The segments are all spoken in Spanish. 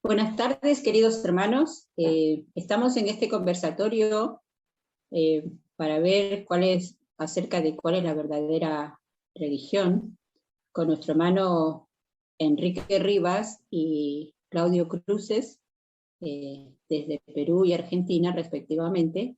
Buenas tardes, queridos hermanos. Estamos en este conversatorio para ver acerca de cuál es la verdadera religión, con nuestro hermano Enrique Rivas y Claudio Cruces, desde Perú y Argentina respectivamente.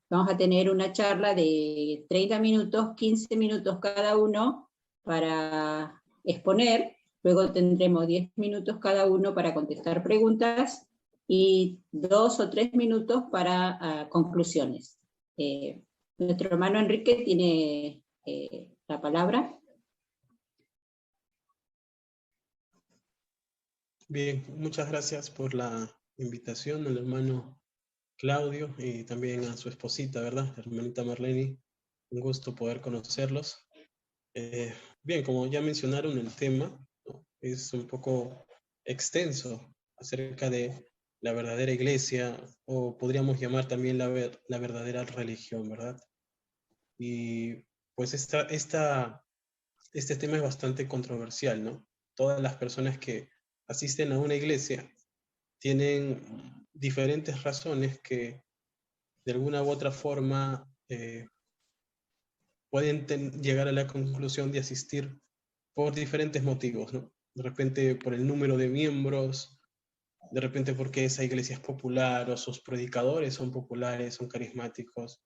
Vamos a tener una charla de 30 minutos, 15 minutos cada uno para exponer. Luego tendremos 10 minutos cada uno para contestar preguntas y 2 o 3 minutos para conclusiones. Nuestro hermano Enrique tiene la palabra. Bien, muchas gracias por la invitación al hermano Claudio y también a su esposita, ¿verdad? La hermanita Marlene. Un gusto poder conocerlos. Bien, como ya mencionaron, el tema, ¿no?, es un poco extenso acerca de la verdadera iglesia, o podríamos llamar también la verdadera religión, ¿verdad? Y pues este tema es bastante controversial, ¿no? Todas las personas que asisten a una iglesia tienen diferentes razones que de alguna u otra forma pueden llegar a la conclusión de asistir por diferentes motivos, ¿no? De repente por el número de miembros, de repente porque esa iglesia es popular o sus predicadores son populares, son carismáticos,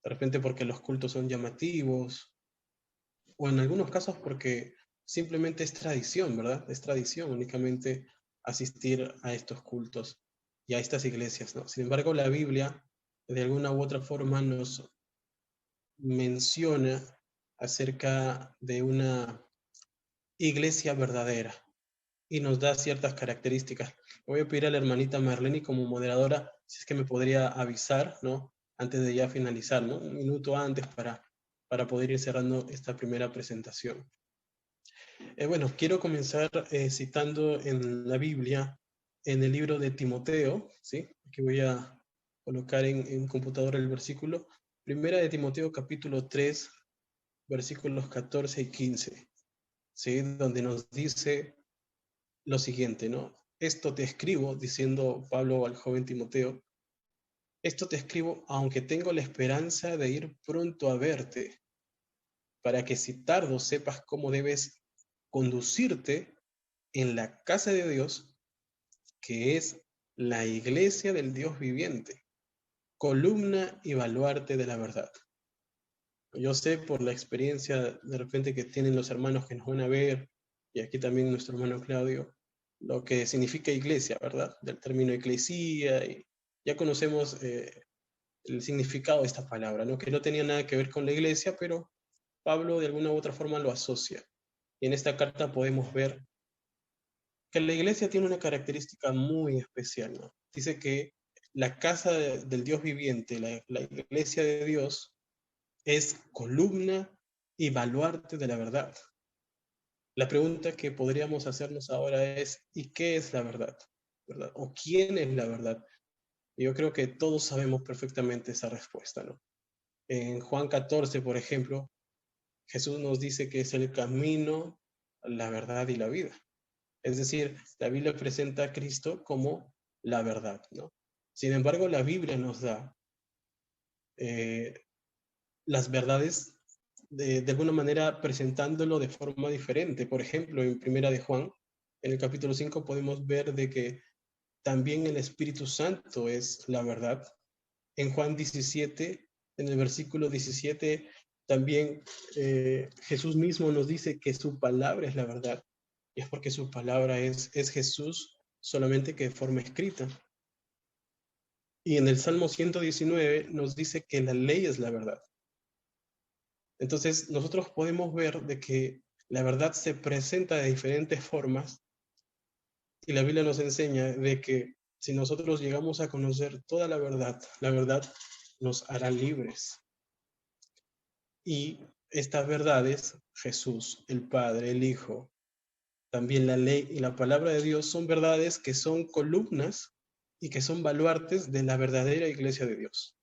de repente porque los cultos son llamativos, o en algunos casos porque simplemente es tradición, ¿verdad? Es tradición únicamente asistir a estos cultos y a estas iglesias, ¿no? Sin embargo, la Biblia de alguna u otra forma nos menciona acerca de una iglesia verdadera y nos da ciertas características. Voy a pedir a la hermanita Marlene como moderadora, si es que me podría avisar, ¿no?, antes de ya finalizar, ¿no?, un minuto antes para poder ir cerrando esta primera presentación. Bueno, quiero comenzar citando en la Biblia, en el libro de Timoteo, ¿sí? Aquí voy a colocar en computadora el versículo. Primera de Timoteo, capítulo 3, versículos 14 y 15, ¿sí? Donde nos dice lo siguiente, ¿no? Esto te escribo, diciendo Pablo al joven Timoteo, esto te escribo aunque tengo la esperanza de ir pronto a verte, para que si tardo sepas cómo debes conducirte en la casa de Dios, que es la iglesia del Dios viviente, columna y baluarte de la verdad. Yo sé por la experiencia de repente que tienen los hermanos que nos van a ver, y aquí también nuestro hermano Claudio, lo que significa iglesia, ¿verdad? Del término eclesía, y ya conocemos el significado de esta palabra, ¿no? Que no tenía nada que ver con la iglesia, pero Pablo de alguna u otra forma lo asocia. Y en esta carta podemos ver que la iglesia tiene una característica muy especial, ¿no? Dice que la casa del Dios viviente, la iglesia de Dios, es columna y baluarte de la verdad. La pregunta que podríamos hacernos ahora es, ¿y qué es la verdad? ¿Verdad? ¿O quién es la verdad? Y yo creo que todos sabemos perfectamente esa respuesta, ¿no? En Juan 14, por ejemplo, Jesús nos dice que es el camino, la verdad y la vida. Es decir, la Biblia presenta a Cristo como la verdad, ¿no? Sin embargo, la Biblia nos da las verdades de alguna manera presentándolo de forma diferente. Por ejemplo, en Primera de Juan, en el capítulo 5, podemos ver de que también el Espíritu Santo es la verdad. En Juan 17, en el versículo 17, también Jesús mismo nos dice que su palabra es la verdad. Y es porque su palabra es Jesús, solamente que de forma escrita. Y en el Salmo 119 nos dice que la ley es la verdad. Entonces, nosotros podemos ver de que la verdad se presenta de diferentes formas, y la Biblia nos enseña de que si nosotros llegamos a conocer toda la verdad nos hará libres. Y estas verdades, Jesús, el Padre, el Hijo, también la ley y la palabra de Dios, son verdades que son columnas y que son baluartes de la verdadera iglesia de Dios,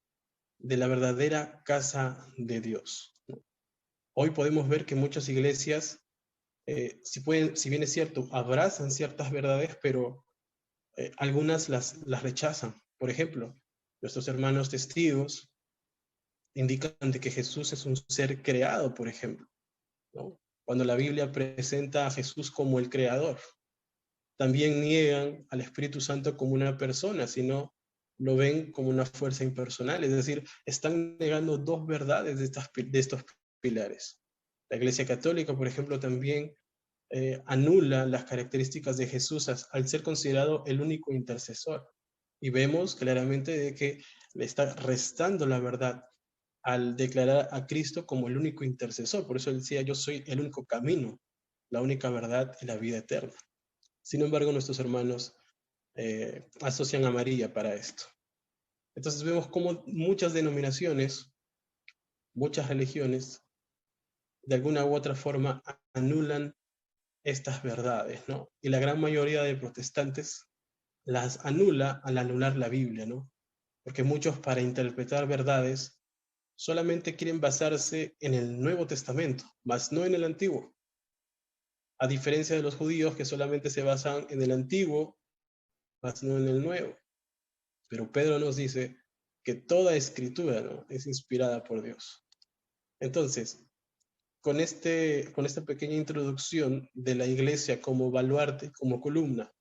de la verdadera casa de Dios. Hoy podemos ver que muchas iglesias, si bien es cierto, abrazan ciertas verdades, pero algunas las rechazan. Por ejemplo, nuestros hermanos testigos indican de que Jesús es un ser creado, por ejemplo, ¿no? Cuando la Biblia presenta a Jesús como el creador. También niegan al Espíritu Santo como una persona, sino lo ven como una fuerza impersonal. Es decir, están negando dos verdades de estos pilares. La Iglesia Católica, por ejemplo, también anula las características de Jesús al ser considerado el único intercesor. Y vemos claramente de que le está restando la verdad al declarar a Cristo como el único intercesor. Por eso él decía, yo soy el único camino, la única verdad y la vida eterna. Sin embargo, nuestros hermanos asocian a María para esto. Entonces vemos cómo muchas denominaciones, muchas religiones, de alguna u otra forma anulan estas verdades, ¿no? Y la gran mayoría de protestantes las anula al anular la Biblia, ¿no? Porque muchos, para interpretar verdades, solamente quieren basarse en el Nuevo Testamento, más no en el Antiguo. A diferencia de los judíos que solamente se basan en el Antiguo, más no en el Nuevo. Pero Pedro nos dice que toda escritura, ¿no?, es inspirada por Dios. Entonces, con esta pequeña introducción de la iglesia como baluarte, como columna,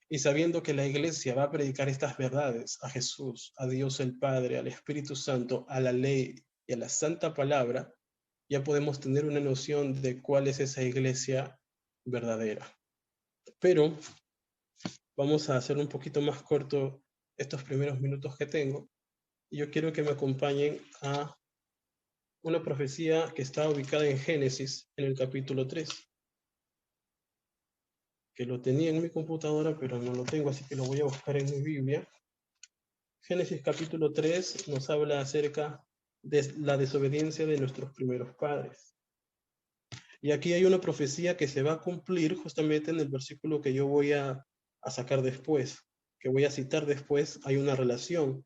y sabiendo que la iglesia va a predicar estas verdades a Jesús, a Dios el Padre, al Espíritu Santo, a la ley y a la santa palabra, ya podemos tener una noción de cuál es esa iglesia verdadera. Pero vamos a hacer un poquito más corto estos primeros minutos que tengo, y yo quiero que me acompañen a una profecía que está ubicada en Génesis, en el capítulo 3, que lo tenía en mi computadora, pero no lo tengo, así que lo voy a buscar en mi Biblia. Génesis capítulo 3 nos habla acerca de la desobediencia de nuestros primeros padres. Y aquí hay una profecía que se va a cumplir justamente en el versículo que yo voy a sacar después, que voy a citar después. Hay una relación.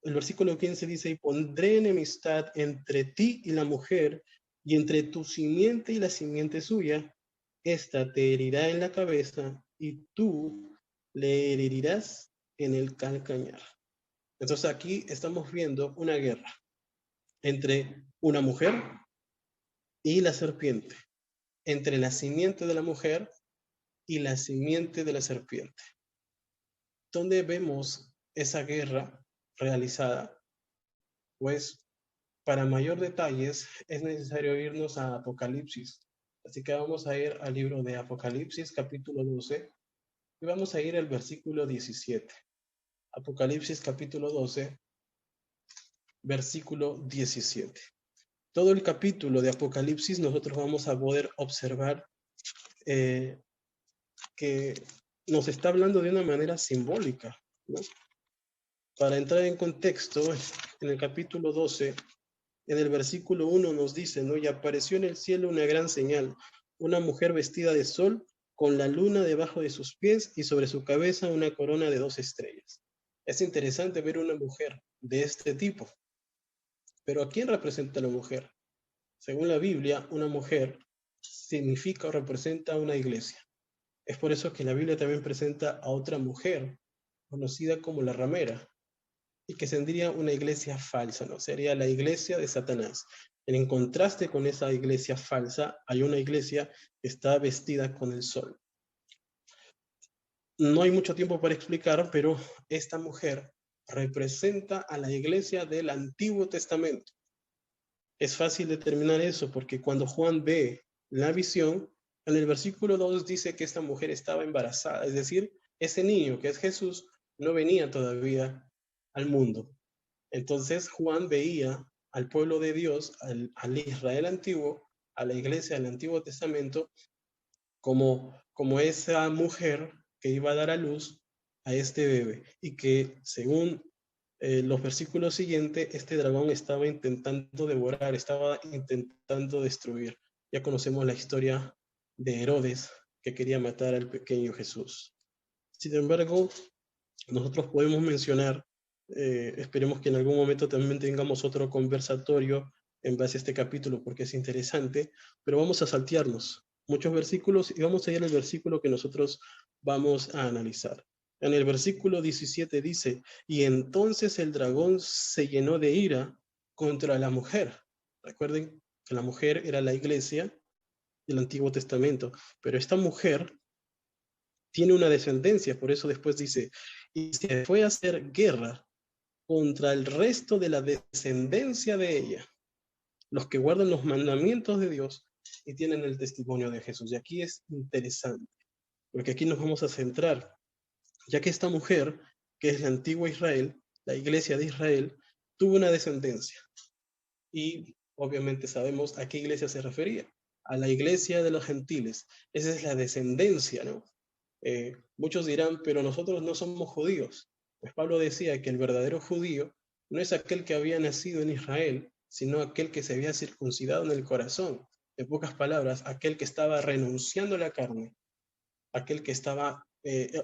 El versículo 15 dice, y pondré enemistad entre ti y la mujer, y entre tu simiente y la simiente suya. Esta te herirá en la cabeza, y tú le herirás en el calcañar. Entonces aquí estamos viendo una guerra entre una mujer y la serpiente, entre la simiente de la mujer y la simiente de la serpiente. ¿Dónde vemos esa guerra realizada? Pues para mayor detalles es necesario irnos a Apocalipsis. Así que vamos a ir al libro de Apocalipsis, capítulo 12, y vamos a ir al versículo 17. Apocalipsis, capítulo 12, versículo 17. Todo el capítulo de Apocalipsis nosotros vamos a poder observar que nos está hablando de una manera simbólica, ¿no? Para entrar en contexto, en el capítulo 12, en el versículo 1 nos dice, ¿no? Y apareció en el cielo una gran señal, una mujer vestida de sol, con la luna debajo de sus pies y sobre su cabeza una corona de 2 estrellas. Es interesante ver una mujer de este tipo. Pero ¿a quién representa la mujer? Según la Biblia, una mujer significa o representa una iglesia. Es por eso que la Biblia también presenta a otra mujer, conocida como la ramera, y que tendría una iglesia falsa, ¿no? Sería la iglesia de Satanás. En contraste con esa iglesia falsa, hay una iglesia que está vestida con el sol. No hay mucho tiempo para explicar, pero esta mujer representa a la iglesia del Antiguo Testamento. Es fácil determinar eso porque cuando Juan ve la visión, en el versículo 2 dice que esta mujer estaba embarazada, es decir, ese niño que es Jesús no venía todavía al mundo. Entonces Juan veía al pueblo de Dios, al Israel antiguo, a la iglesia del Antiguo Testamento, como esa mujer que iba a dar a luz a este bebé, y que según los versículos siguientes, este dragón estaba intentando devorar, estaba intentando destruir. Ya conocemos la historia de Herodes, que quería matar al pequeño Jesús. Sin embargo, nosotros podemos mencionar, esperemos que en algún momento también tengamos otro conversatorio en base a este capítulo, porque es interesante, pero vamos a saltearnos muchos versículos y vamos a ir al versículo que nosotros vamos a analizar. En el versículo 17 dice, y entonces el dragón se llenó de ira contra la mujer. Recuerden que la mujer era la iglesia del Antiguo Testamento, pero esta mujer tiene una descendencia, por eso después dice, y se fue a hacer guerra contra el resto de la descendencia de ella, los que guardan los mandamientos de Dios y tienen el testimonio de Jesús. Y aquí es interesante, porque aquí nos vamos a centrar, ya que esta mujer, que es la antigua Israel, la iglesia de Israel, tuvo una descendencia. Y obviamente sabemos a qué iglesia se refería, a la iglesia de los gentiles. Esa es la descendencia, ¿no? Muchos dirán, pero nosotros no somos judíos. Pues Pablo decía que el verdadero judío no es aquel que había nacido en Israel, sino aquel que se había circuncidado en el corazón. En pocas palabras, aquel que estaba renunciando a la carne, aquel que estaba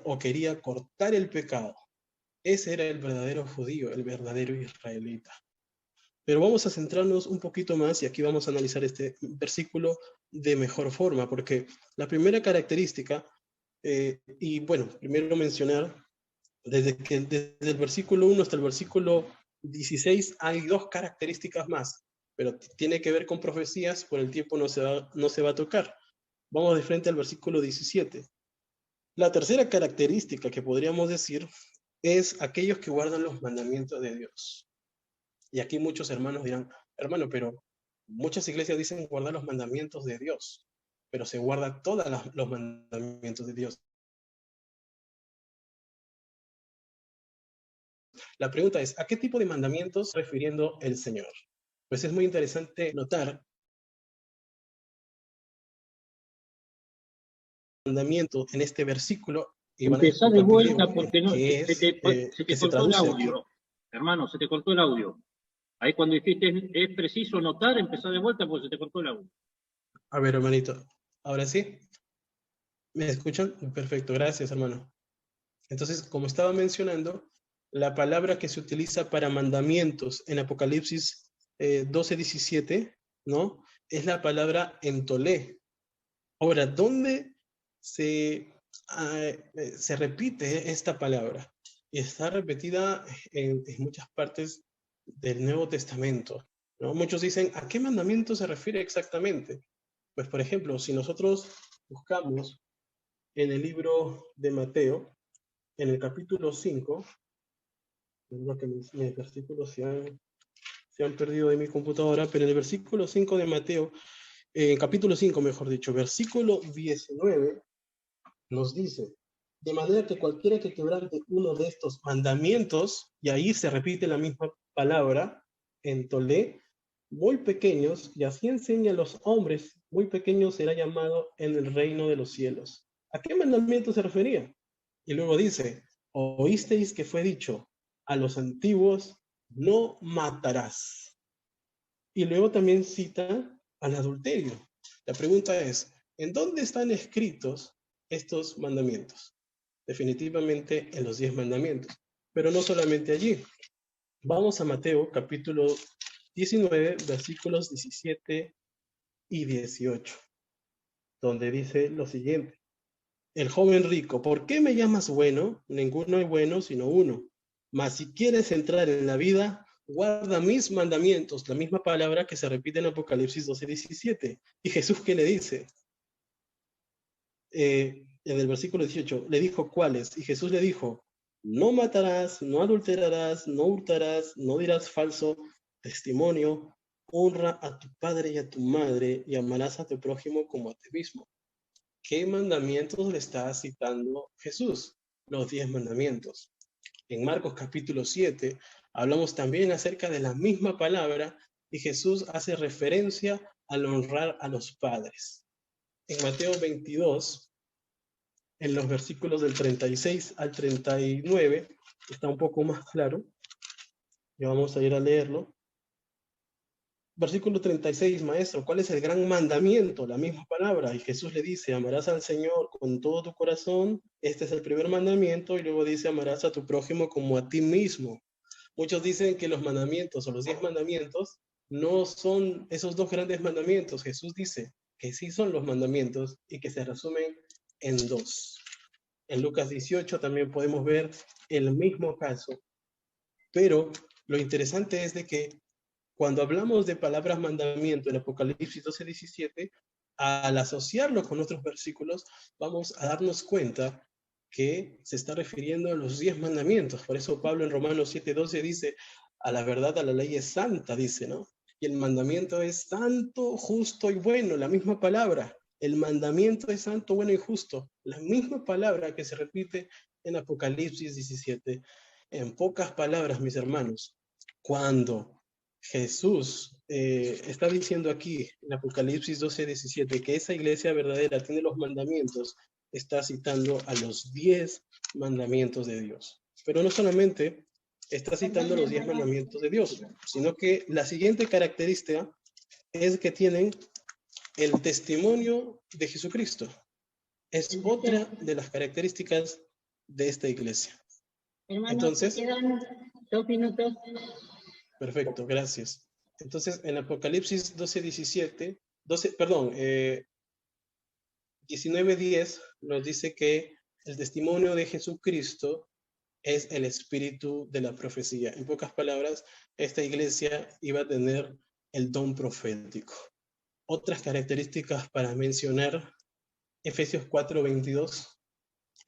o quería cortar el pecado. Ese era el verdadero judío, el verdadero israelita. Pero vamos a centrarnos un poquito más y aquí vamos a analizar este versículo de mejor forma, porque la primera característica, y bueno, primero mencionar, desde el versículo 1 hasta el versículo 16 hay dos características más, pero tiene que ver con profecías, por el tiempo no se va a tocar. Vamos de frente al versículo 17. La tercera característica que podríamos decir es aquellos que guardan los mandamientos de Dios. Y aquí muchos hermanos dirán, hermano, pero muchas iglesias dicen guardar los mandamientos de Dios, pero se guardan todos los mandamientos de Dios. La pregunta es, ¿a qué tipo de mandamientos está refiriendo el Señor? Pues es muy interesante notar mandamiento en este versículo. Empezá de vuelta porque no, se te se cortó el traduce audio. aquí. Hermano, se te cortó el audio. Ahí cuando dijiste es preciso notar, empezá de vuelta porque se te cortó el audio. A ver, hermanito, ¿ahora sí? ¿Me escuchan? Perfecto, gracias, hermano. Entonces, como estaba mencionando, la palabra que se utiliza para mandamientos en Apocalipsis 12:17, ¿no? Es la palabra entolé. Ahora, ¿dónde se repite esta palabra? Y está repetida en muchas partes del Nuevo Testamento, ¿no? Muchos dicen, ¿a qué mandamiento se refiere exactamente? Pues, por ejemplo, si nosotros buscamos en el libro de Mateo, en el capítulo 5, que mis versículos se han perdido de mi computadora, pero en el versículo 5 de Mateo, capítulo 5, mejor dicho, versículo 19, nos dice, de manera que cualquiera que quebrante uno de estos mandamientos, y ahí se repite la misma palabra, entolé, muy pequeños, y así enseña a los hombres, muy pequeños será llamado en el reino de los cielos. ¿A qué mandamiento se refería? Y luego dice, oísteis que fue dicho a los antiguos, no matarás. Y luego también cita al adulterio. La pregunta es, ¿en dónde están escritos estos mandamientos? Definitivamente en los 10 mandamientos, pero no solamente allí. Vamos a Mateo capítulo 19, versículos 17 y 18, donde dice lo siguiente. El joven rico, ¿por qué me llamas bueno? Ninguno es bueno sino uno. Mas si quieres entrar en la vida, guarda mis mandamientos. La misma palabra que se repite en Apocalipsis 12:17. ¿Y Jesús qué le dice? En el versículo 18, le dijo cuáles. Y Jesús le dijo, no matarás, no adulterarás, no hurtarás, no dirás falso testimonio, honra a tu padre y a tu madre y amarás a tu prójimo como a ti mismo. ¿Qué mandamientos le está citando Jesús? Los 10 mandamientos. En Marcos capítulo 7 hablamos también acerca de la misma palabra y Jesús hace referencia al honrar a los padres. En Mateo 22, en los versículos del 36 al 39, está un poco más claro. Ya vamos a ir a leerlo. Versículo 36, maestro, ¿cuál es el gran mandamiento? La misma palabra. Y Jesús le dice, amarás al Señor con todo tu corazón. Este es el primer mandamiento. Y luego dice, amarás a tu prójimo como a ti mismo. Muchos dicen que los mandamientos o los 10 mandamientos no son esos dos grandes mandamientos. Jesús dice que sí son los mandamientos y que se resumen en dos. En Lucas 18 también podemos ver el mismo caso. Pero lo interesante es de que cuando hablamos de palabras mandamiento en Apocalipsis 12:17, al asociarlo con otros versículos, vamos a darnos cuenta que se está refiriendo a los 10 mandamientos. Por eso Pablo en Romanos 7:12 dice, a la verdad, a la ley es santa, dice, ¿no? Y el mandamiento es santo, justo y bueno, la misma palabra. El mandamiento es santo, bueno y justo. La misma palabra que se repite en Apocalipsis 17. En pocas palabras, mis hermanos, cuando Jesús está diciendo aquí en Apocalipsis 12:17 que esa iglesia verdadera tiene los mandamientos, está citando a los 10 mandamientos de Dios. Pero no solamente está citando los 10 mandamientos de Dios, sino que la siguiente característica es que tienen el testimonio de Jesucristo. Es otra de las características de esta iglesia. Hermano, entonces, quedan 2 minutos. Perfecto, gracias. Entonces, en Apocalipsis 19:10 nos dice que el testimonio de Jesucristo es el espíritu de la profecía. En pocas palabras, esta iglesia iba a tener el don profético. Otras características para mencionar, Efesios 4:22,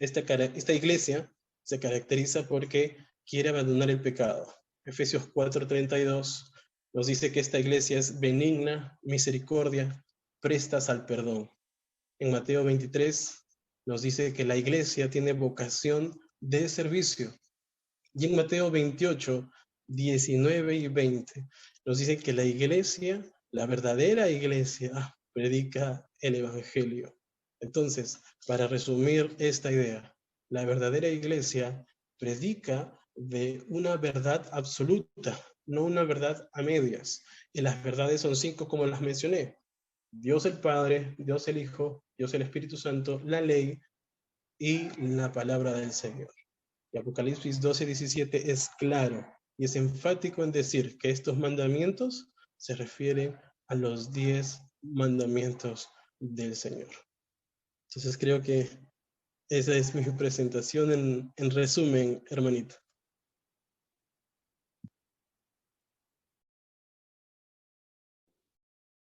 esta iglesia se caracteriza porque quiere abandonar el pecado. Efesios 4:32 nos dice que esta iglesia es benigna, misericordia, prestas al perdón. En Mateo 23 nos dice que la iglesia tiene vocación de servicio. Y en Mateo 28, 19 y 20 nos dice que la iglesia, la verdadera iglesia, predica el evangelio. Entonces, para resumir esta idea, la verdadera iglesia predica de una verdad absoluta, no una verdad a medias. Y las verdades son 5 como las mencioné. Dios el Padre, Dios el Hijo, Dios el Espíritu Santo, la ley y la palabra del Señor. Y Apocalipsis 12:17 es claro y es enfático en decir que estos mandamientos se refieren a los 10 mandamientos del Señor. Entonces creo que esa es mi presentación en resumen, hermanito.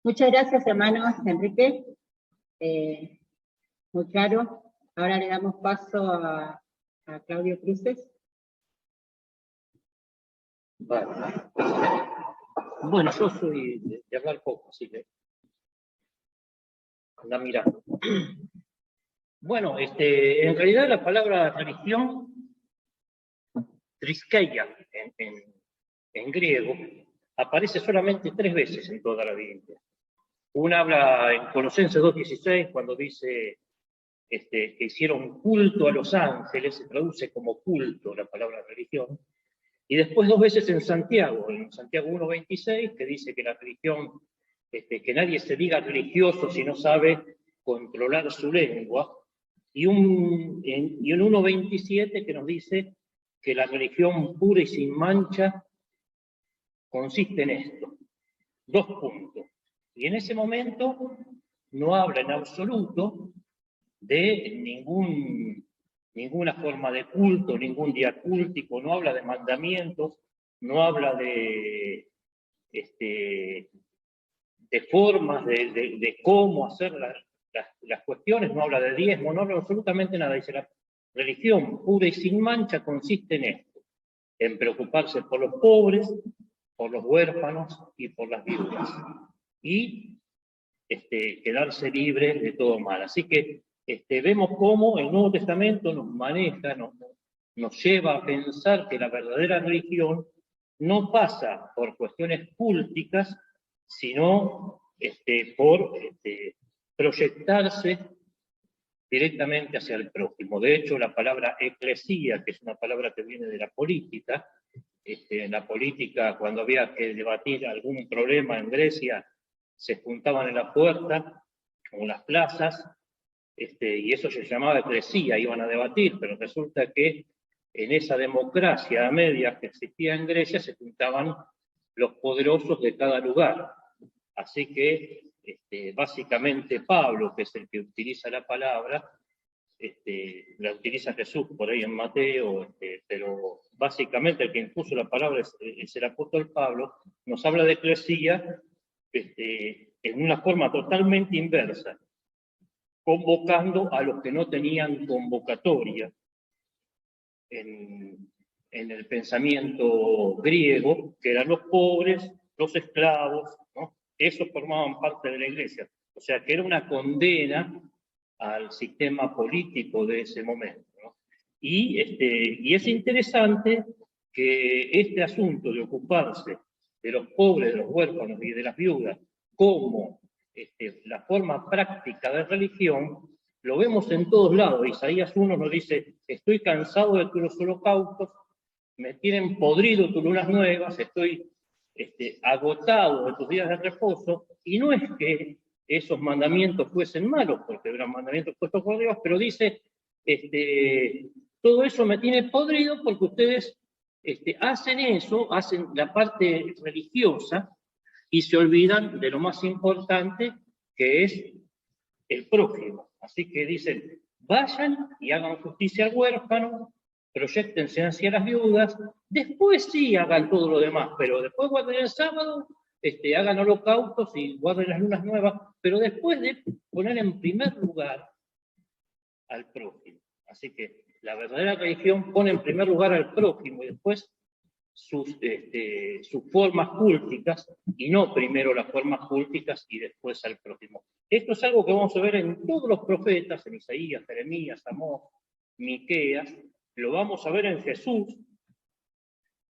Muchas gracias, hermano Enrique. Muy claro. Ahora le damos paso a Claudio Cruces. Bueno, yo soy de hablar poco, así que anda mirando. Bueno, en realidad la palabra religión, triskeia en griego, aparece solamente 3 veces en toda la Biblia. Una habla en Colosenses 2:16, cuando dice que hicieron culto a los ángeles, se traduce como culto la palabra religión. Y después 2 veces en Santiago 1:26, que dice que la religión, que nadie se diga religioso si no sabe controlar su lengua. Y en 1:27 que nos dice que la religión pura y sin mancha consiste en esto. 2 puntos. Y en ese momento no habla en absoluto de ninguna forma de culto, ningún día cúltico, no habla de mandamientos, no habla de formas de cómo hacer las cuestiones, no habla de diezmo, no habla absolutamente nada. Dice, la religión pura y sin mancha consiste en esto, en preocuparse por los pobres, por los huérfanos y por las viudas, y quedarse libre de todo mal. Así que vemos cómo el Nuevo Testamento nos maneja, nos lleva a pensar que la verdadera religión no pasa por cuestiones cúlticas, sino por proyectarse directamente hacia el prójimo. De hecho, la palabra eclesía, que es una palabra que viene de la política, en la política, cuando había que debatir algún problema en Grecia, se juntaban en la puerta, o en las plazas, y eso se llamaba eclesía, iban a debatir, pero resulta que en esa democracia a medias que existía en Grecia se juntaban los poderosos de cada lugar. Así que básicamente Pablo, que es el que utiliza la palabra, la utiliza Jesús por ahí en Mateo, pero básicamente el que impuso la palabra es el apóstol Pablo, nos habla de eclesía en una forma totalmente inversa, convocando a los que no tenían convocatoria en el pensamiento griego, que eran los pobres, los esclavos, ¿no? Esos formaban parte de la iglesia. O sea, que era una condena al sistema político de ese momento, ¿no? Y es interesante que este asunto de ocuparse de los pobres, de los huérfanos y de las viudas como la forma práctica de religión, lo vemos en todos lados. Isaías 1 nos dice: estoy cansado de tus holocaustos, me tienen podrido tus lunas nuevas, estoy agotado de tus días de reposo. Y no es que esos mandamientos fuesen malos, porque eran mandamientos puestos por Dios, pero dice, todo eso me tiene podrido porque ustedes hacen eso, hacen la parte religiosa y se olvidan de lo más importante, que es el prójimo. Así que dicen, vayan y hagan justicia al huérfano, proyéctense hacia las viudas, después sí hagan todo lo demás, pero después guarden el sábado, hagan holocaustos y guarden las lunas nuevas, pero después de poner en primer lugar al prójimo. Así que la verdadera religión pone en primer lugar al prójimo y después sus formas cúlticas, y no primero las formas cúlticas y después al prójimo. Esto es algo que vamos a ver en todos los profetas, en Isaías, Jeremías, Amós, Miqueas, lo vamos a ver en Jesús,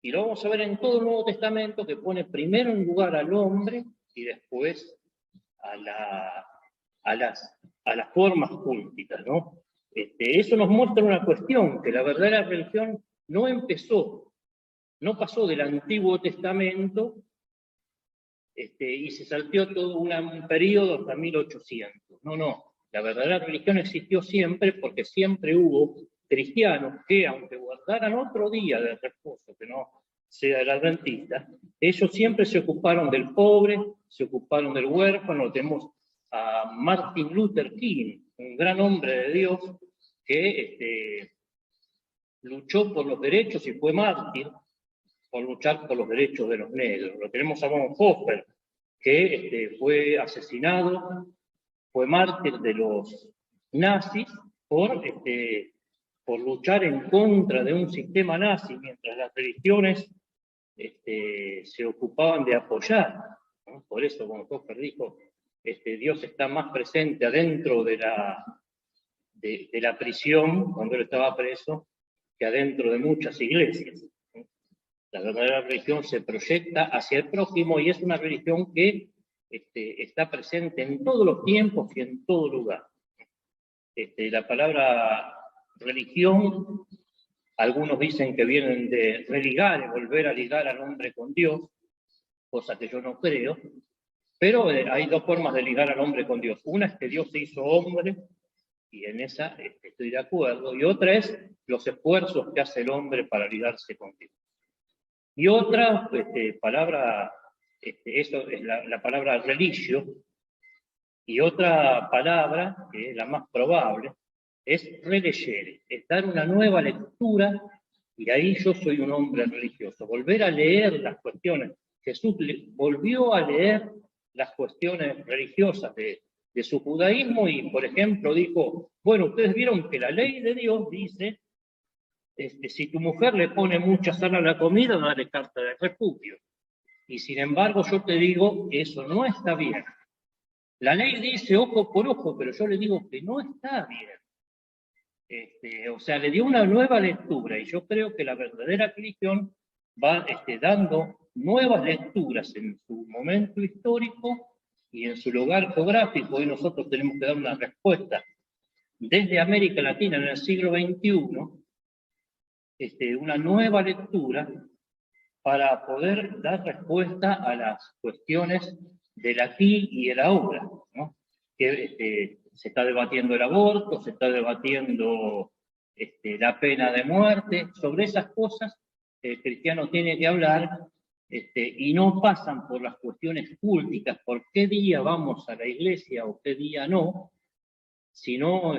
y lo vamos a ver en todo el Nuevo Testamento, que pone primero en lugar al hombre y después a las formas cúlticas, ¿no? Eso nos muestra una cuestión, que la verdadera religión no pasó del Antiguo Testamento y se salteó todo un periodo hasta 1800. No, la verdadera religión existió siempre, porque siempre hubo cristianos que, aunque guardaran otro día de reposo, que no sea el adventista, ellos siempre se ocuparon del pobre, se ocuparon del huérfano. Tenemos a Martin Luther King, un gran hombre de Dios, que luchó por los derechos y fue mártir por luchar por los derechos de los negros. Lo tenemos a Bonhoeffer, que fue asesinado, fue mártir de los nazis por luchar en contra de un sistema nazi, mientras las religiones se ocupaban de apoyar, ¿no? Por eso Bonhoeffer dijo, Dios está más presente adentro de la prisión, cuando él estaba preso, que adentro de muchas iglesias. La verdadera religión se proyecta hacia el prójimo y es una religión que está presente en todos los tiempos y en todo lugar. La palabra religión, algunos dicen que vienen de religar, volver a ligar al hombre con Dios, cosa que yo no creo, pero hay dos formas de ligar al hombre con Dios. Una es que Dios se hizo hombre, y en esa estoy de acuerdo, y otra es los esfuerzos que hace el hombre para ligarse con Dios. Y otra palabra, eso es la palabra religio, y otra palabra, que es la más probable, es relegere, es dar una nueva lectura, y ahí yo soy un hombre religioso, volver a leer las cuestiones. Jesús volvió a leer las cuestiones religiosas de su judaísmo y, por ejemplo, dijo, bueno, ustedes vieron que la ley de Dios dice, si tu mujer le pone mucha sal a la comida, dale carta de repudio. Y sin embargo, yo te digo, eso no está bien. La ley dice ojo por ojo, pero yo le digo que no está bien. O sea, le dio una nueva lectura, y yo creo que la verdadera religión va dando nuevas lecturas en su momento histórico y en su lugar geográfico. Hoy nosotros tenemos que dar una respuesta desde América Latina en el siglo XXI, una nueva lectura para poder dar respuesta a las cuestiones del aquí y el ahora, ¿no? Que se está debatiendo el aborto, se está debatiendo la pena de muerte. Sobre esas cosas el cristiano tiene que hablar, y no pasan por las cuestiones púlticas, por qué día vamos a la iglesia o qué día no, sino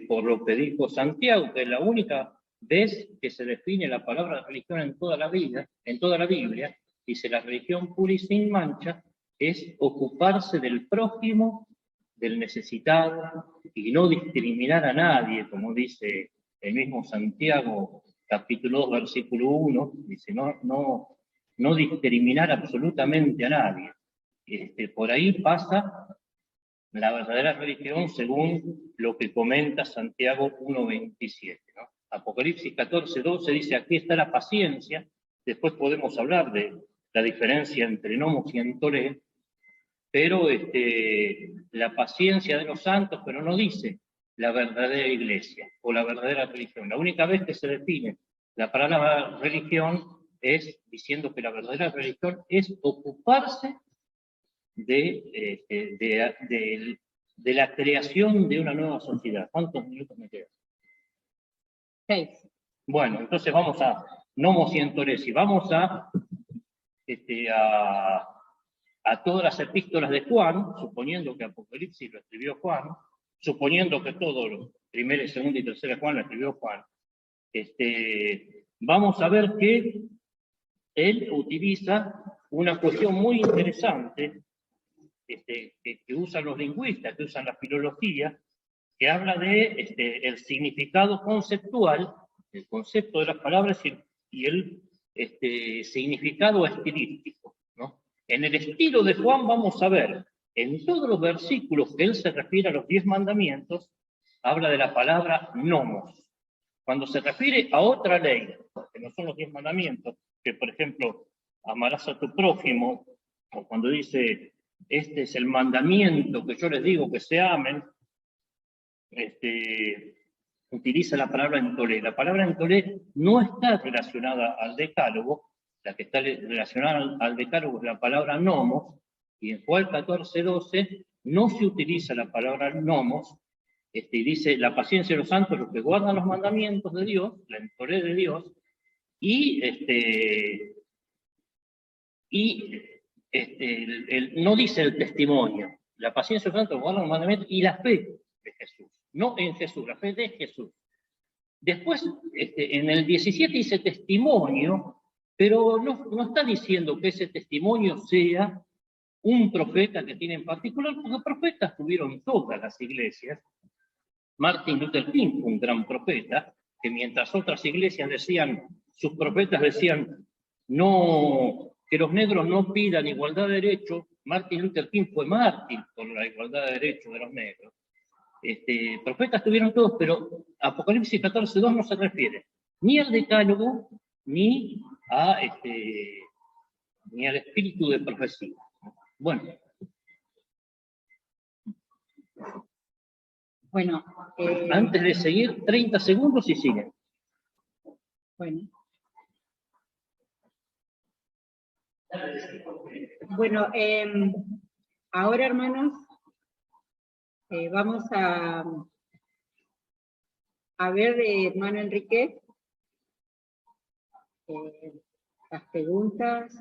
por lo que dijo Santiago, que es la única vez que se define la palabra religión en toda la vida, en toda la Biblia. Dice: la religión pura y sin mancha es ocuparse del prójimo, del necesitado, y no discriminar a nadie, como dice el mismo Santiago, capítulo 2, versículo 1, dice: no discriminar absolutamente a nadie. Por ahí pasa la verdadera religión según lo que comenta Santiago 1.27, ¿no? Apocalipsis 14.12 dice: aquí está la paciencia. Después podemos hablar de la diferencia entre nomos y entolé, pero la paciencia de los santos, pero no dice la verdadera iglesia o la verdadera religión. La única vez que se define la palabra religión es diciendo que la verdadera religión es ocuparse de la creación de una nueva sociedad. ¿Cuántos minutos me quedan? 6. Bueno, entonces vamos a nomos y entolés, y vamos a todas las epístolas de Juan, suponiendo que Apocalipsis lo escribió Juan, suponiendo que todo lo primera, segunda y tercera Juan lo escribió Juan, vamos a ver que él utiliza una cuestión muy interesante que usan los lingüistas, que usan la filología, que habla de el significado conceptual, el concepto de las palabras y el significado estilístico, ¿no? En el estilo de Juan vamos a ver, en todos los versículos que él se refiere a los 10 mandamientos, habla de la palabra nomos. Cuando se refiere a otra ley, que no son los 10 mandamientos, que por ejemplo, amarás a tu prójimo, o cuando dice: este es el mandamiento que yo les digo, que se amen, utiliza la palabra entolé. La palabra entolé no está relacionada al decálogo, la que está relacionada al decálogo es la palabra nomos, y en Juan 14:12 no se utiliza la palabra nomos, y dice: la paciencia de los santos, los que guardan los mandamientos de Dios, la entolé de Dios, no dice el testimonio. La paciencia de los santos guardan los mandamientos y la fe de Jesús. No en Jesús, la fe de Jesús. Después, en el 17 dice testimonio, pero no está diciendo que ese testimonio sea un profeta que tiene en particular, porque profetas tuvieron todas las iglesias. Martin Luther King fue un gran profeta, que mientras otras iglesias decían, sus profetas decían, no, que los negros no pidan igualdad de derechos, Martin Luther King fue mártir por la igualdad de derechos de los negros. Profetas tuvieron todos, pero Apocalipsis 14:2 no se refiere ni al decálogo ni al espíritu de profecía. Bueno. Bueno. Antes de seguir, 30 segundos y siguen. Bueno. Bueno, ahora, hermanos, vamos a ver, hermano Enrique, las preguntas.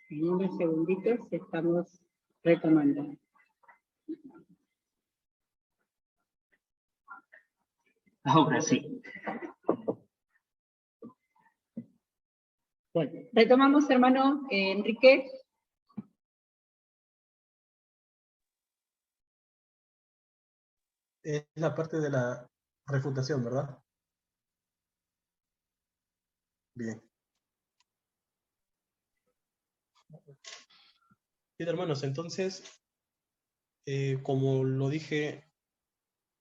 En unos segunditos estamos retomando. Ahora sí. Bueno, retomamos, hermano Enrique. Es la parte de la refutación, ¿verdad? Bien. Bien, hermanos, entonces, como lo dije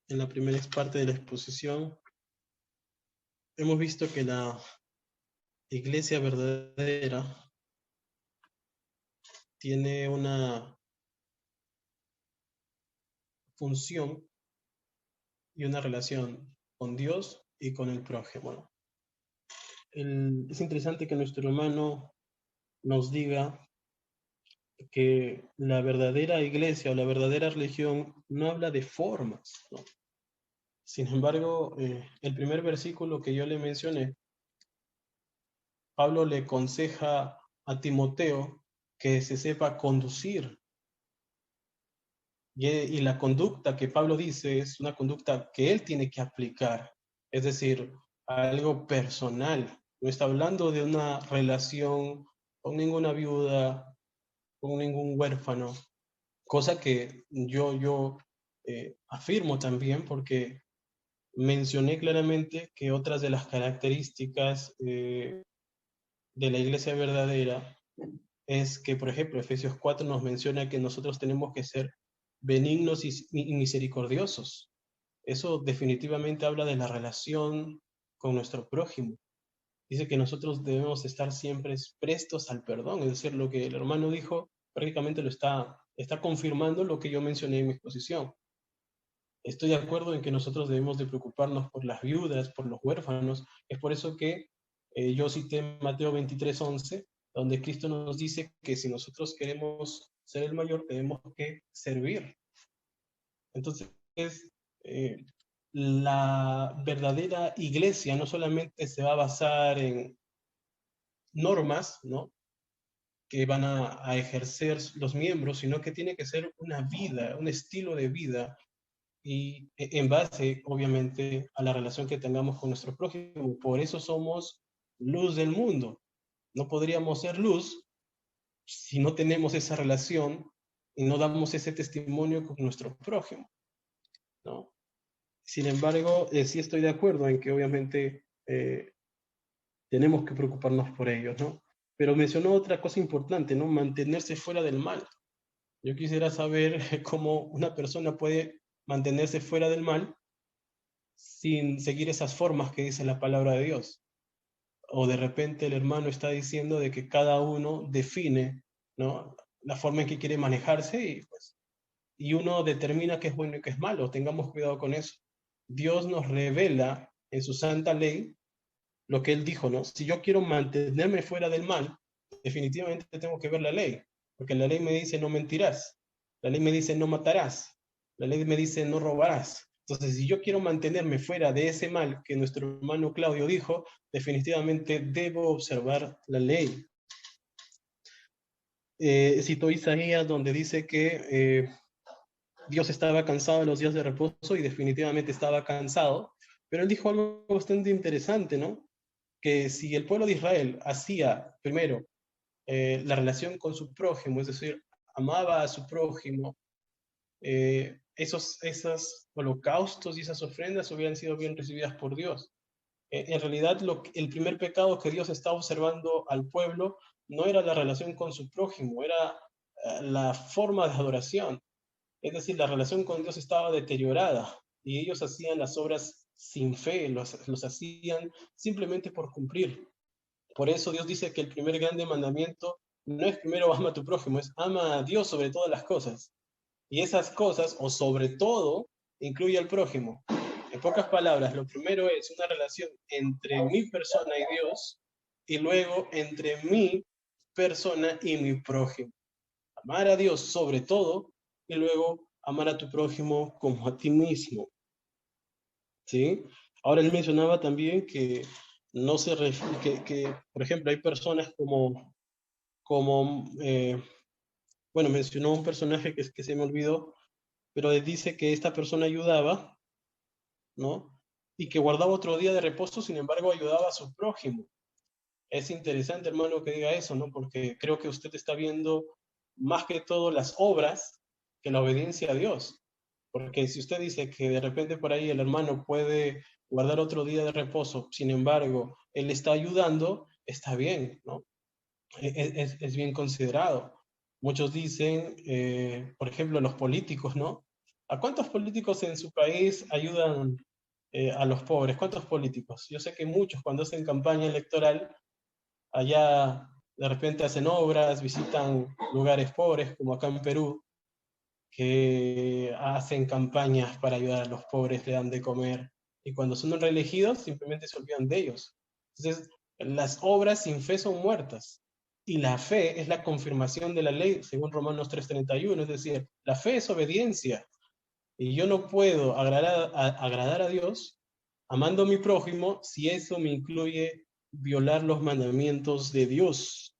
en la primera parte de la exposición, hemos visto que la iglesia verdadera tiene una función y una relación con Dios y con el prójimo. Es interesante que nuestro hermano nos diga que la verdadera iglesia o la verdadera religión no habla de formas, ¿no? Sin embargo, el primer versículo que yo le mencioné, Pablo le aconseja a Timoteo que se sepa conducir. Y la conducta que Pablo dice es una conducta que él tiene que aplicar, es decir, algo personal. No está hablando de una relación con ninguna viuda, con ningún huérfano, cosa que yo afirmo también porque mencioné claramente que otras de las características de la iglesia verdadera es que, por ejemplo, Efesios 4 nos menciona que nosotros tenemos que ser benignos y misericordiosos. Eso definitivamente habla de la relación con nuestro prójimo. Dice que nosotros debemos estar siempre prestos al perdón, es decir, lo que el hermano dijo prácticamente lo está confirmando lo que yo mencioné en mi exposición. Estoy de acuerdo en que nosotros debemos de preocuparnos por las viudas, por los huérfanos. Es por eso que yo cité Mateo 23:11, donde Cristo nos dice que si nosotros queremos ser el mayor, tenemos que servir. Entonces, la verdadera iglesia no solamente se va a basar en normas, ¿no?, que van a ejercer los miembros, sino que tiene que ser una vida, un estilo de vida, y en base, obviamente, a la relación que tengamos con nuestro prójimo. Por eso somos luz del mundo. No podríamos ser luz si no tenemos esa relación y no damos ese testimonio con nuestro prójimo, ¿no? Sin embargo, sí estoy de acuerdo en que obviamente tenemos que preocuparnos por ellos, ¿no? Pero mencionó otra cosa importante, ¿no? Mantenerse fuera del mal. Yo quisiera saber cómo una persona puede mantenerse fuera del mal sin seguir esas formas que dice la palabra de Dios. O de repente el hermano está diciendo de que cada uno define, ¿no?, la forma en que quiere manejarse y uno determina qué es bueno y qué es malo. Tengamos cuidado con eso. Dios nos revela en su santa ley lo que Él dijo, ¿no? Si yo quiero mantenerme fuera del mal, definitivamente tengo que ver la ley, porque la ley me dice no mentirás, la ley me dice no matarás, la ley me dice no robarás. Entonces, si yo quiero mantenerme fuera de ese mal que nuestro hermano Claudio dijo, definitivamente debo observar la ley. Citó Isaías, donde dice que Dios estaba cansado en los días de reposo, y definitivamente estaba cansado, pero él dijo algo bastante interesante, ¿no? Que si el pueblo de Israel hacía primero la relación con su prójimo, es decir, amaba a su prójimo, esos holocaustos y esas ofrendas hubieran sido bien recibidas por Dios. En realidad, el primer pecado que Dios estaba observando al pueblo no era la relación con su prójimo, era la forma de adoración. Es decir, la relación con Dios estaba deteriorada y ellos hacían las obras sin fe, los hacían simplemente por cumplir. Por eso Dios dice que el primer grande mandamiento no es primero ama a tu prójimo, es ama a Dios sobre todas las cosas. Y esas cosas, o sobre todo, incluye al prójimo. En pocas palabras, lo primero es una relación entre mi persona y Dios, y luego entre mi persona y mi prójimo. Amar a Dios sobre todo, y luego amar a tu prójimo como a ti mismo. ¿Sí? Ahora él mencionaba también que no se que por ejemplo, hay personas bueno, mencionó un personaje que se me olvidó, pero dice que esta persona ayudaba, ¿no?, y que guardaba otro día de reposo, sin embargo, ayudaba a su prójimo. Es interesante, hermano, que diga eso, ¿no? Porque creo que usted está viendo más que todo las obras que la obediencia a Dios. Porque si usted dice que de repente por ahí el hermano puede guardar otro día de reposo, sin embargo, él está ayudando, está bien, ¿no? Es bien considerado. Muchos dicen, por ejemplo, los políticos, ¿no? ¿A cuántos políticos en su país ayudan a los pobres? ¿Cuántos políticos? Yo sé que muchos, cuando hacen campaña electoral, allá de repente hacen obras, visitan lugares pobres, como acá en Perú, que hacen campañas para ayudar a los pobres, le dan de comer, y cuando son reelegidos simplemente se olvidan de ellos. Entonces, las obras sin fe son muertas, y la fe es la confirmación de la ley, según Romanos 3:31, es decir, la fe es obediencia. Y yo no puedo agradar a Dios amando a mi prójimo si eso me incluye violar los mandamientos de Dios.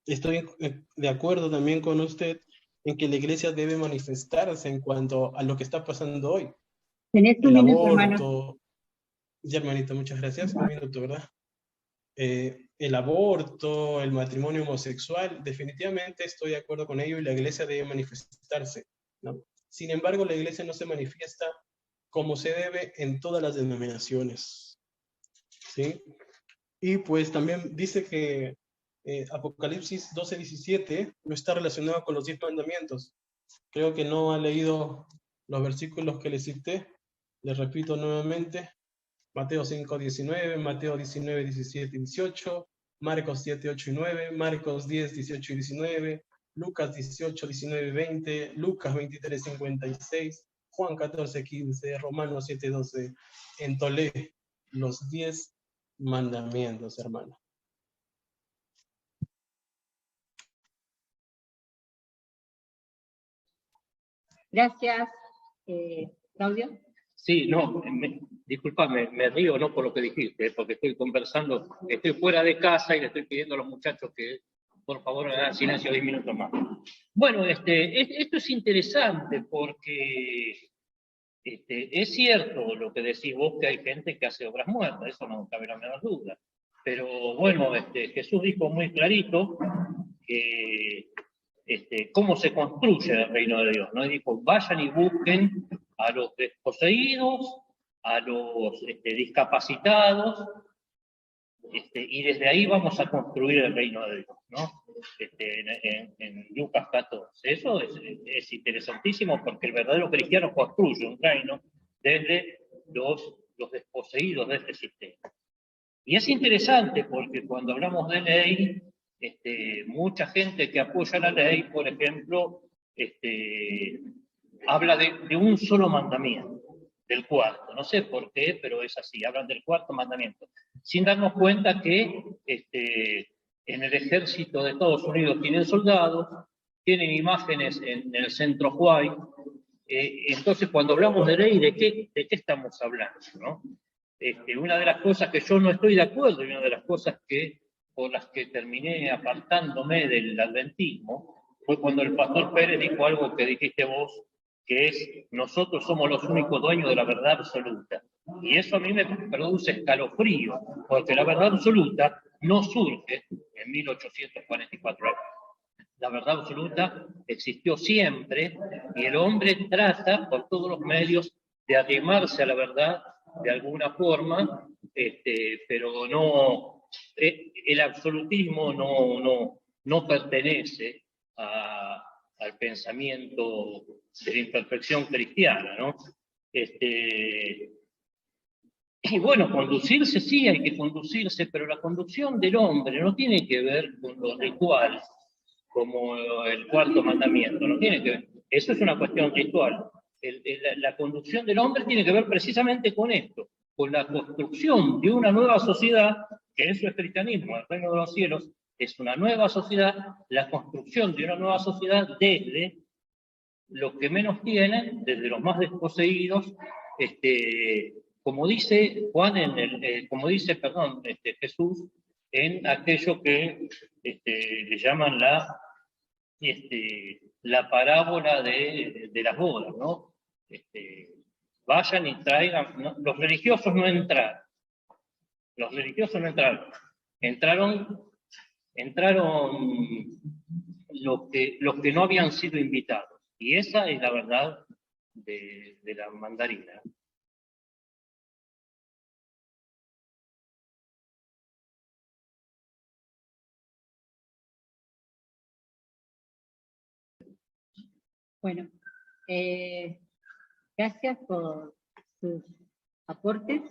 Estoy de acuerdo también con usted en que la iglesia debe manifestarse en cuanto a lo que está pasando hoy. Tenés un El minuto, hermano. aborto. Ya, hermanito, muchas gracias. Un minuto, ¿verdad? El aborto, el matrimonio homosexual, definitivamente estoy de acuerdo con ello y la iglesia debe manifestarse, ¿no? Sin embargo, la iglesia no se manifiesta como se debe en todas las denominaciones, ¿sí? Y pues también dice que Apocalipsis 12:17 no está relacionado con los 10 mandamientos. Creo que no ha leído los versículos que le cité. Les repito nuevamente: Mateo 5:19, Mateo 19:17-18, Marcos 7:8-9, Marcos 10:18-19, Lucas 18:19-20, Lucas 23:56, Juan 14:15, Romanos 7:12. Entolé los 10 mandamientos, hermano. Gracias, Claudio. Sí, no, discúlpame, me río no por lo que dijiste, porque estoy conversando, estoy fuera de casa y le estoy pidiendo a los muchachos que por favor hagan silencio 10 minutos más. Bueno, esto es interesante porque es cierto lo que decís vos, que hay gente que hace obras muertas, eso no cabe la menor duda. Pero bueno, Jesús dijo muy clarito que cómo se construye el reino de Dios, ¿no? Y dijo, vayan y busquen a los desposeídos, a los discapacitados, y desde ahí vamos a construir el reino de Dios, ¿no? En Lucas 14. Eso es interesantísimo porque el verdadero cristiano construye un reino desde los desposeídos de este sistema. Y es interesante porque cuando hablamos de ley, mucha gente que apoya la ley, por ejemplo, habla de un solo mandamiento, del cuarto. No sé por qué, pero es así, hablan del cuarto mandamiento, sin darnos cuenta que en el ejército de Estados Unidos tienen soldados, tienen imágenes en el centro Huay. Entonces, cuando hablamos de ley, ¿de qué estamos hablando, no? Una de las cosas que yo no estoy de acuerdo y una de las cosas por las que terminé apartándome del adventismo fue cuando el pastor Pérez dijo algo que dijiste vos, que es: nosotros somos los únicos dueños de la verdad absoluta. Y eso a mí me produce escalofrío, porque la verdad absoluta no surge en 1844. La verdad absoluta existió siempre y el hombre trata por todos los medios de arrimarse a la verdad de alguna forma, pero no, el absolutismo no pertenece al pensamiento de la imperfección cristiana, ¿no? Y bueno, conducirse sí hay que conducirse, pero la conducción del hombre no tiene que ver con lo ritual, como el cuarto mandamiento, no tiene que ver. Eso es una cuestión ritual. La conducción del hombre tiene que ver precisamente con esto, con la construcción de una nueva sociedad, que eso es cristianismo, el reino de los cielos es una nueva sociedad, la construcción de una nueva sociedad desde los que menos tienen, desde los más desposeídos, como dice Juan, como dice Jesús, en aquello que le llaman la parábola de las bodas, ¿no? Vayan y traigan, ¿no? Los religiosos no entraron. Los religiosos no entraron. Entraron los que no habían sido invitados. Y esa es la verdad de la mandarina. Bueno, gracias por sus aportes.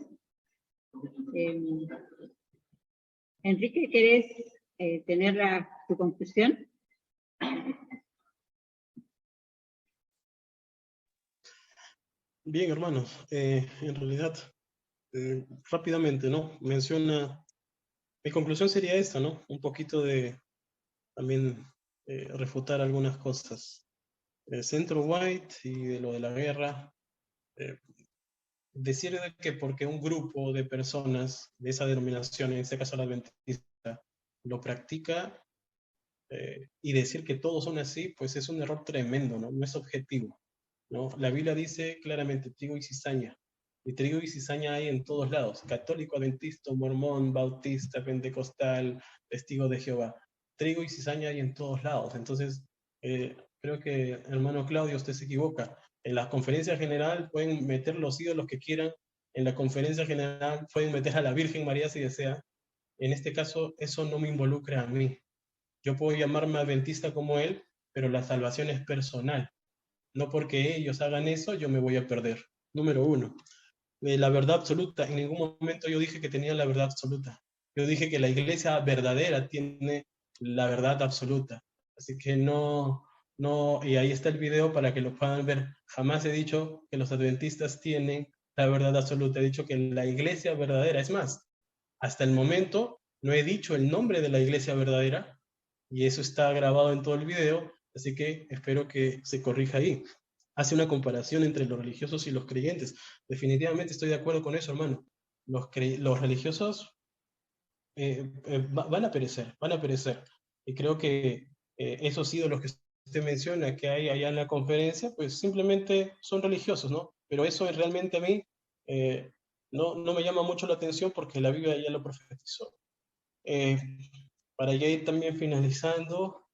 Enrique, ¿querés tener tu conclusión? Bien, hermanos, en realidad, rápidamente, ¿no? Mi conclusión sería esta, ¿no? Un poquito de también refutar algunas cosas. El Centro White y de lo de la guerra, decir de que porque un grupo de personas de esa denominación, en este caso la adventista, lo practica, y decir que todos son así, pues es un error tremendo, ¿no? No es objetivo, ¿no? La Biblia dice claramente trigo y cizaña, y trigo y cizaña hay en todos lados, católico, adventista, mormón, bautista, pentecostal, testigo de Jehová, trigo y cizaña hay en todos lados. Entonces, creo que, hermano Claudio, usted se equivoca. En la conferencia general pueden meter los ídolos que quieran, en la conferencia general pueden meter a la Virgen María si desea. En este caso, eso no me involucra a mí. Yo puedo llamarme adventista como él, pero la salvación es personal. No porque ellos hagan eso, yo me voy a perder. Número uno. La verdad absoluta. En ningún momento yo dije que tenía la verdad absoluta. Yo dije que la iglesia verdadera tiene la verdad absoluta. Así que y ahí está el video para que lo puedan ver. Jamás he dicho que los adventistas tienen la verdad absoluta. He dicho que la iglesia verdadera, es más, hasta el momento no he dicho el nombre de la iglesia verdadera, y eso está grabado en todo el video, así que espero que se corrija ahí. Hace una comparación entre los religiosos y los creyentes. Definitivamente estoy de acuerdo con eso, hermano. Los religiosos van a perecer, van a perecer. Y creo que esos ídolos que usted menciona que hay allá en la conferencia, pues simplemente son religiosos, ¿no? Pero eso realmente a mí no me llama mucho la atención porque la Biblia ya lo profetizó. Para ya ir también finalizando,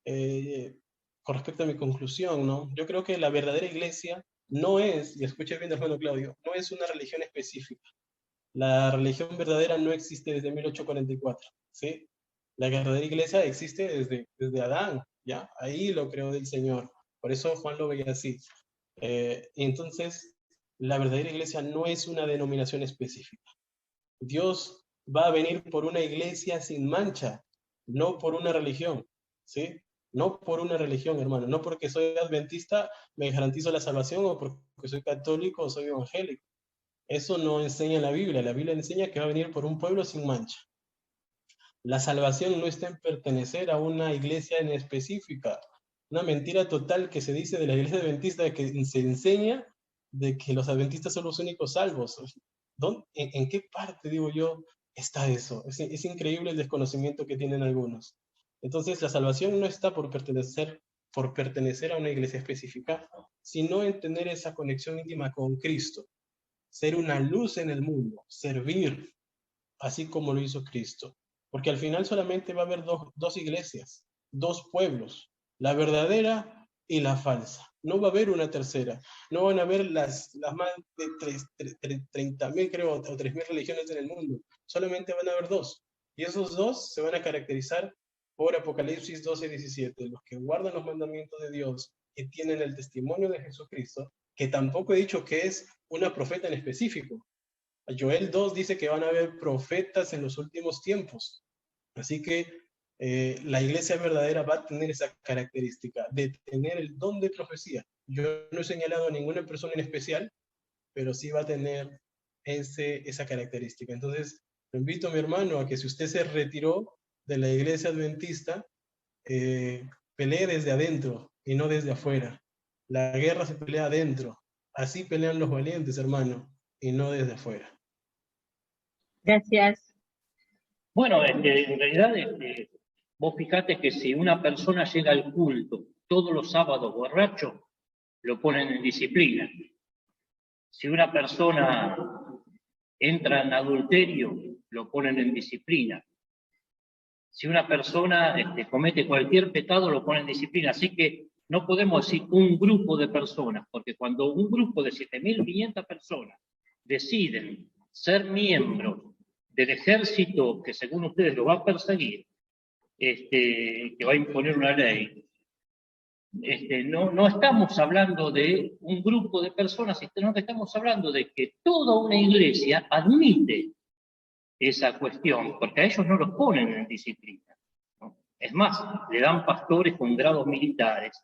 con respecto a mi conclusión, ¿no? Yo creo que la verdadera iglesia no es, y escuche bien, hermano Claudio, no es una religión específica. La religión verdadera no existe desde 1844, ¿sí? La verdadera iglesia existe desde Adán, ¿ya? Ahí lo creó el Señor. Por eso Juan lo veía así. Y entonces, la verdadera iglesia no es una denominación específica. Dios va a venir por una iglesia sin mancha, no por una religión, ¿sí? No por una religión, hermano. No porque soy adventista me garantizo la salvación, o porque soy católico o soy evangélico. Eso no enseña la Biblia. La Biblia enseña que va a venir por un pueblo sin mancha. La salvación no está en pertenecer a una iglesia en específica. Una mentira total que se dice de la iglesia adventista, que se enseña de que los adventistas son los únicos salvos. ¿En qué parte, digo yo, está eso? Es increíble el desconocimiento que tienen algunos. Entonces, la salvación no está por pertenecer a una iglesia específica, sino en tener esa conexión íntima con Cristo, ser una luz en el mundo, servir, así como lo hizo Cristo. Porque al final solamente va a haber dos iglesias, dos pueblos, la verdadera y la falsa. No va a haber una tercera. No van a haber las más de 30.000, creo, o 3.000 religiones en el mundo. Solamente van a haber dos. Y esos dos se van a caracterizar por Apocalipsis 12:17, los que guardan los mandamientos de Dios, que tienen el testimonio de Jesucristo, que tampoco he dicho que es una profeta en específico. Joel 2 dice que van a haber profetas en los últimos tiempos. Así que la iglesia verdadera va a tener esa característica de tener el don de profecía. Yo no he señalado a ninguna persona en especial, pero sí va a tener esa característica. Entonces, lo invito a mi hermano a que si usted se retiró de la iglesia adventista, pelee desde adentro y no desde afuera. La guerra se pelea adentro. Así pelean los valientes, hermano, y no desde afuera. Gracias. Bueno, en realidad, vos fijate que si una persona llega al culto todos los sábados borracho, lo ponen en disciplina. Si una persona entra en adulterio, lo ponen en disciplina. Si una persona comete cualquier pecado, lo ponen en disciplina. Así que no podemos decir un grupo de personas, porque cuando un grupo de 7.500 personas deciden ser miembros del ejército que según ustedes lo va a perseguir, que va a imponer una ley, no estamos hablando de un grupo de personas, sino que estamos hablando de que toda una iglesia admite esa cuestión, porque a ellos no los ponen en disciplina, ¿no? Es más, le dan pastores con grados militares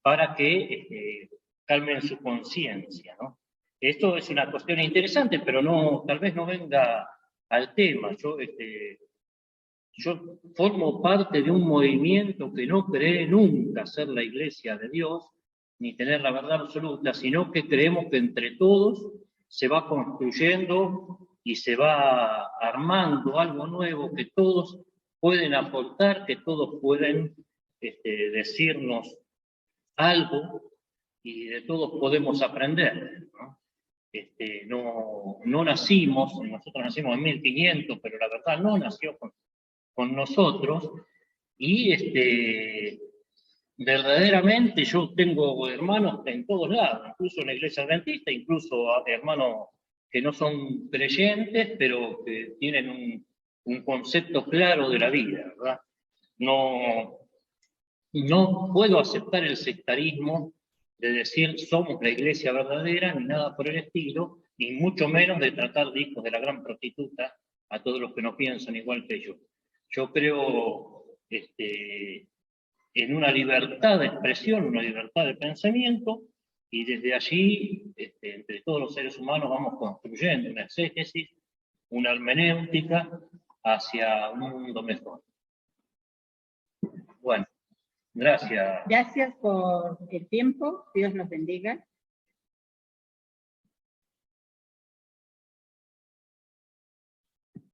para que calmen su conciencia, ¿no? Esto es una cuestión interesante, pero tal vez no venga al tema. Yo formo parte de un movimiento que no cree nunca ser la iglesia de Dios, ni tener la verdad absoluta, sino que creemos que entre todos se va construyendo y se va armando algo nuevo, que todos pueden aportar, que todos pueden decirnos algo y de todos podemos aprender, ¿no? No nacimos, nosotros nacimos en 1500, pero la verdad no nació con nosotros, y verdaderamente yo tengo hermanos en todos lados, incluso en la iglesia adventista, incluso hermanos que no son creyentes, pero que tienen un concepto claro de la vida, ¿verdad? No puedo aceptar el sectarismo de decir somos la iglesia verdadera, ni nada por el estilo, ni mucho menos de tratar de hijos de la gran prostituta a todos los que no piensan igual que yo. Yo creo en una libertad de expresión, una libertad de pensamiento, y desde allí, entre todos los seres humanos, vamos construyendo una exégesis, una hermenéutica hacia un mundo mejor. Bueno, gracias. Gracias por el tiempo, Dios los bendiga.